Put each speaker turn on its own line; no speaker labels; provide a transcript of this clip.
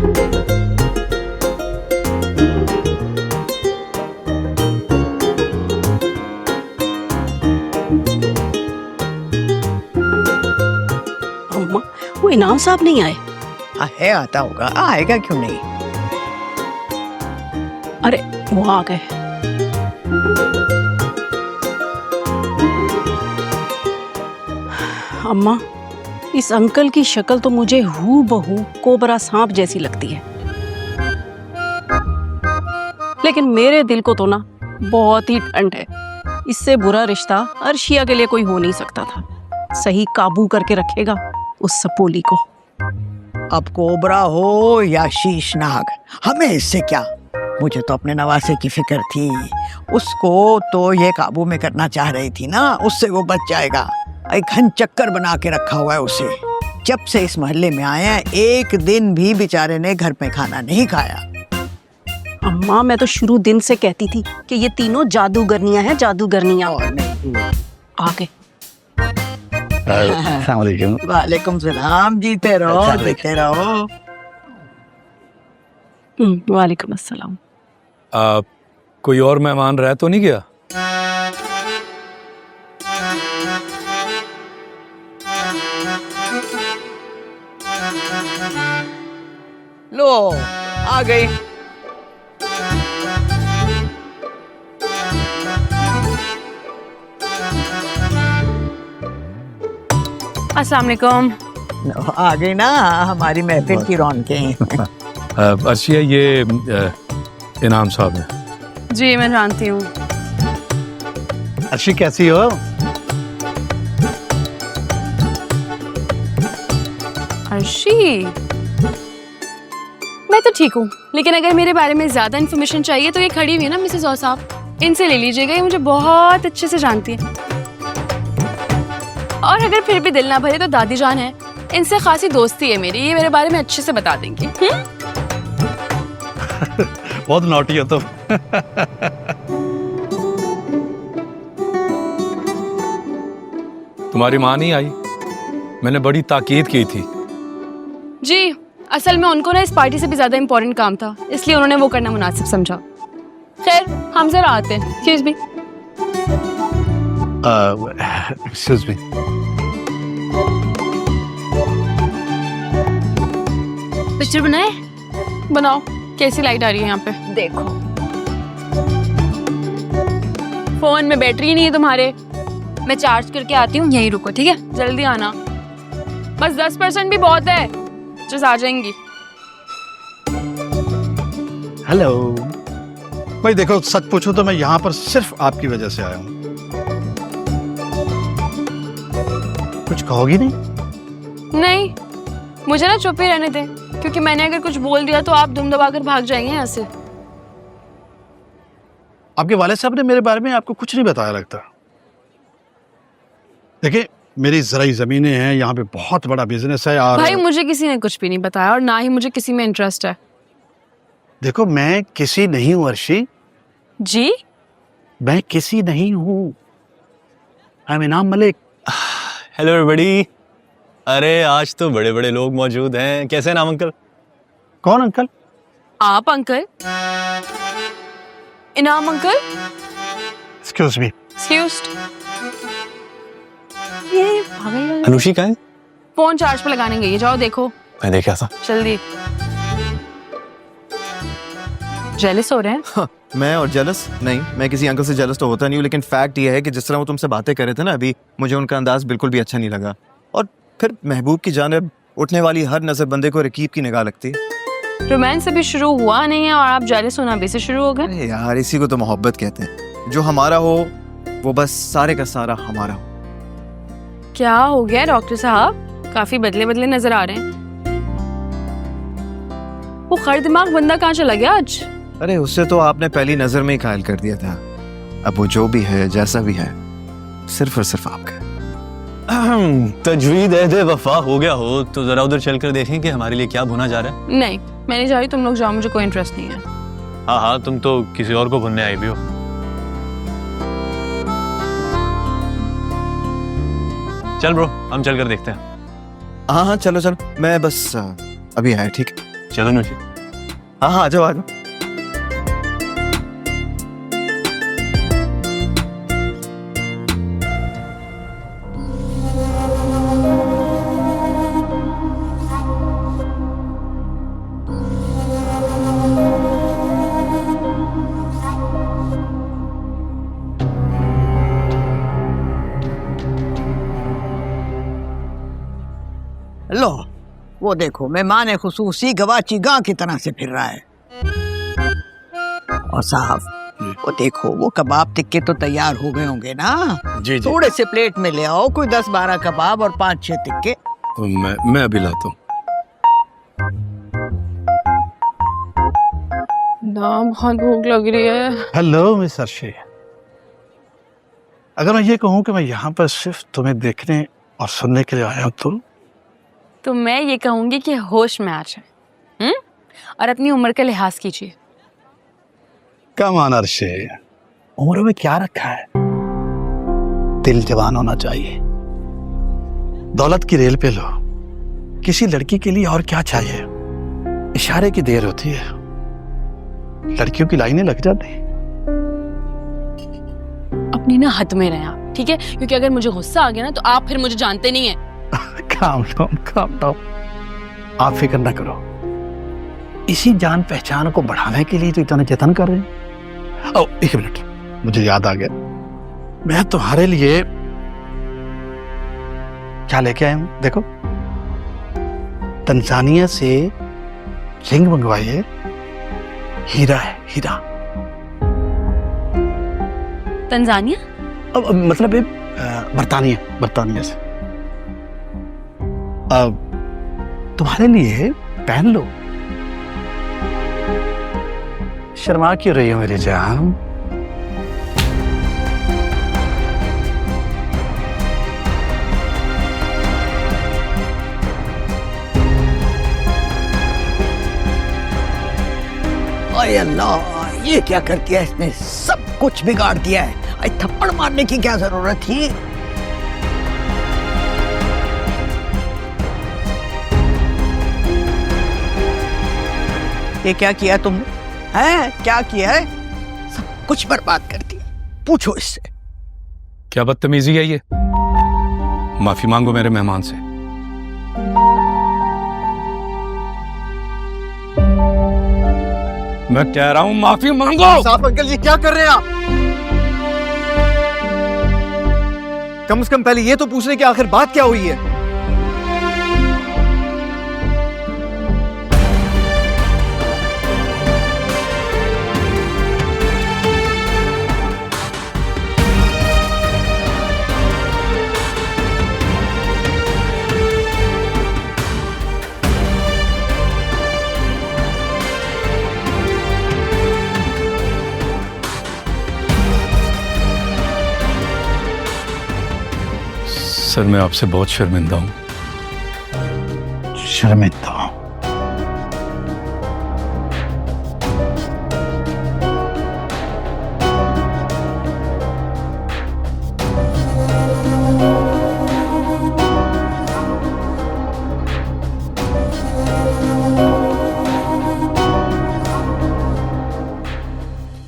अम्मा, वो इनाम साहब नहीं आए?
है, आता होगा, आएगा क्यों नहीं।
अरे वो आ गए। अम्मा, इस अंकल की शक्ल तो मुझे हूबहू कोबरा सांप जैसी लगती है, लेकिन मेरे दिल को तो ना बहुत ही ठंड है। इससे बुरा रिश्ता अर्शिया के लिए कोई हो नहीं सकता था। सही काबू करके रखेगा उस सपोली को।
अब कोबरा हो या शीशनाग, हमें इससे क्या। मुझे तो अपने नवासे की फिक्र थी, उसको तो ये काबू में करना चाह रही थी ना, उससे वो बच जाएगा। एक घन चक्कर बना के रखा हुआ है उसे। जब से इस मोहल्ले में आया, एक दिन भी बेचारे ने घर पे खाना नहीं खाया।
अम्मा, मैं तो शुरू दिन से कहती थी कि ये तीनों जादूगरनियां हैं, जादूगरनियां।
और नहीं।
आगे।
अस्सलाम वालेकुम।
वालेकुम सलाम, जीते रहो, जीते रहो।
वालेकुम अस्सलाम।
कोई और मेहमान रह तो नहीं गया?
लो, आ गई।
अस्सलाम वालेकुम।
आ गई ना हमारी महफिल की रौनकें।
अर्शिया, ये इनाम साहब है।
जी मैं जानती हूँ।
अर्शी कैसी हो?
अर्शी, मैं तो ठीक हूँ, लेकिन अगर मेरे बारे में ज्यादा इन्फॉर्मेशन चाहिए तो ये खड़ी हुई है ना मिसेस और साहब, इनसे ले लीजिएगा, ये मुझे बहुत अच्छे से जानती है। और अगर फिर भी दिल ना भरे तो दादी जान है, इनसे खासी दोस्ती है मेरी, ये मेरे बारे में अच्छे से बता देंगी।
बहुत नॉटी हो तुम।
तुम्हारी माँ नहीं आई? मैंने बड़ी ताकीद की थी।
जी, असल में उनको ना इस पार्टी से भी ज्यादा इम्पोर्टेंट काम था, इसलिए उन्होंने वो करना मुनासिब समझा। खैर, हम जरा आते हैं। Excuse me.
Excuse me.
Picture बनाए? बनाओ। कैसी लाइट आ रही है यहाँ पे?
देखो,
फोन में बैटरी नहीं है तुम्हारे? मैं चार्ज करके आती हूँ, यहीं रुको, ठीक है? जल्दी आना, बस 10% भी बहुत है, जस्ट आ जाएंगी।
हेलो भाई, देखो सच पूछो तो मैं यहाँ पर सिर्फ आपकी वजह से आया हूँ। कुछ कहोगी नहीं?
नहीं, मुझे ना चुप ही रहने दे, क्योंकि मैंने अगर कुछ बोल दिया तो आप दुम दबाकर भाग जाएंगे यहाँ से।
आपके वाले साहब ने मेरे बारे में आपको कुछ नहीं बताया लगता। देखिए, मेरी ज़राई ज़मीनें हैं, यहाँ पे बहुत बड़ा बिजनेस है। और
भाई, मुझे किसी ने कुछ भी नहीं बताया और ना ही मुझे किसी में इंटरेस्ट है।
देखो, मैं किसी नहीं हूँ अर्शी।
जी?
मैं किसी नहीं हूँ। आई एम इनाम मलिक।
Hello everybody. अरे आज तो बड़े बड़े लोग मौजूद हैं। कैसे हैं नाम अंकल?
कौन अंकल?
आप अंकल? इनाम अंकल?
Excuse me.
एक्सक्यूज्ड। ये पागल।
अनुषी कहाँ है?
फोन चार्ज पे लगाने गई है, जाओ देखो।
मैं देखा था।
जल्दी। जेलस हो रहे हैं?
हाँ, मैं और जेलस नहीं, मैं किसी अंकल से जेलस तो होता नहीं हूँ, लेकिन फैक्ट ये है कि जिस तरह वो तुमसे बातें कर रहे थे ना अभी, मुझे उनका अंदाज बिल्कुल भी अच्छा नहीं लगा। और फिर महबूब की जानिब उठने वाली हर नजर बंदे को रकीब की निगाह लगती है।
रोमांस अभी शुरू हुआ नहीं है और आप जेलस होना भी से शुरू हो गए।
अरे यार, इसी को तो मोहब्बत कहते हैं। जो हमारा हो वो बस सारे का सारा हमारा हो।
क्या हो गया डॉक्टर साहब? काफी बदले बदले नजर आ रहे हैं। वो खर दिमाग बंदा कहाँ चला गया आज?
अरे उससे तो आपने पहली नजर में ही कायल कर दिया था। अब वो जो भी है, जैसा भी है, सिर्फ और सिर्फ आपका।
तजवीद अहदे वफा हो गया हो तो जरा उधर चलकर देखें कि हमारे लिए क्या भुना जा रहा है।
नहीं, मैं नहीं जा रही, तुम लोग जाओ, मुझे कोई इंटरेस्ट नहीं है।
हाँ हाँ, तुम तो किसी और को भुनने आई भी हो। चल ब्रो, हम चलकर देखते हैं।
हाँ हाँ, चलो चलो, मैं बस अभी आया। ठीक है।
चलो नुशी।
हाँ हाँ, आ जाओ आ जाओ।
लो वो देखो मेहमान खुसूसी गवाची गां की तरह से फिर रहा है। और साहब वो देखो वो कबाब टिक्के तो तैयार हो गए होंगे ना?
जी जी।
थोड़े से प्लेट में ले आओ, कोई 10-12 कबाब और 5-6 टिक्के।
मैं अभी लाता हूँ।
ना बहुत भूख लग रही है।
Hello miss Arshi. अगर मैं ये कहूँ कि मैं यहाँ पर सिर्फ तुम्हें देखने और सुनने के लिए आया हूँ
तो मैं ये कहूंगी कि होश में आ जाए, और अपनी उम्र का लिहाज कीजिए।
कम ऑन अर्शी, उम्र में क्या रखा है? दिल जवान होना चाहिए। दौलत की रेल पे लो, किसी लड़की के लिए और क्या चाहिए? इशारे की देर होती है, लड़कियों की लाइनें लग जाती।
अपनी ना हद में रहें आप, ठीक है? क्योंकि अगर मुझे गुस्सा आ गया ना तो आप फिर मुझे जानते नहीं हैं।
Calm down. आप फिक्र ना करो, इसी जान पहचान को बढ़ाने के लिए तो इतना जतन कर रहे हैं। ओ, एक मिनट, मुझे याद आ गया, मैं तुम्हारे लिए क्या लेके आया हूं। देखो, तंजानिया से रिंग मंगवाई है, हीरा है, हीरा।
तंजानिया?
अब मतलब बर्तानिया से। अब तुम्हारे लिए पहन लो। शर्मा क्यों रही हो मेरी जान?
अरे अल्लाह, ये क्या कर दिया इसने? सब कुछ बिगाड़ दिया है। अरे थप्पड़ मारने की क्या जरूरत थी? ये क्या किया तुमने? हैं? क्या किया है? सब कुछ बर्बाद कर दिया। पूछो इससे।
क्या बदतमीजी है ये? माफी मांगो मेरे मेहमान से। मैं कह रहा हूं माफी मांगो।
साहब अंकल जी क्या कर रहे हैं आप? कम से कम पहले ये तो पूछ रहे कि आखिर बात क्या हुई है।
सर, मैं आपसे बहुत शर्मिंदा हूं।
शर्मिंदा?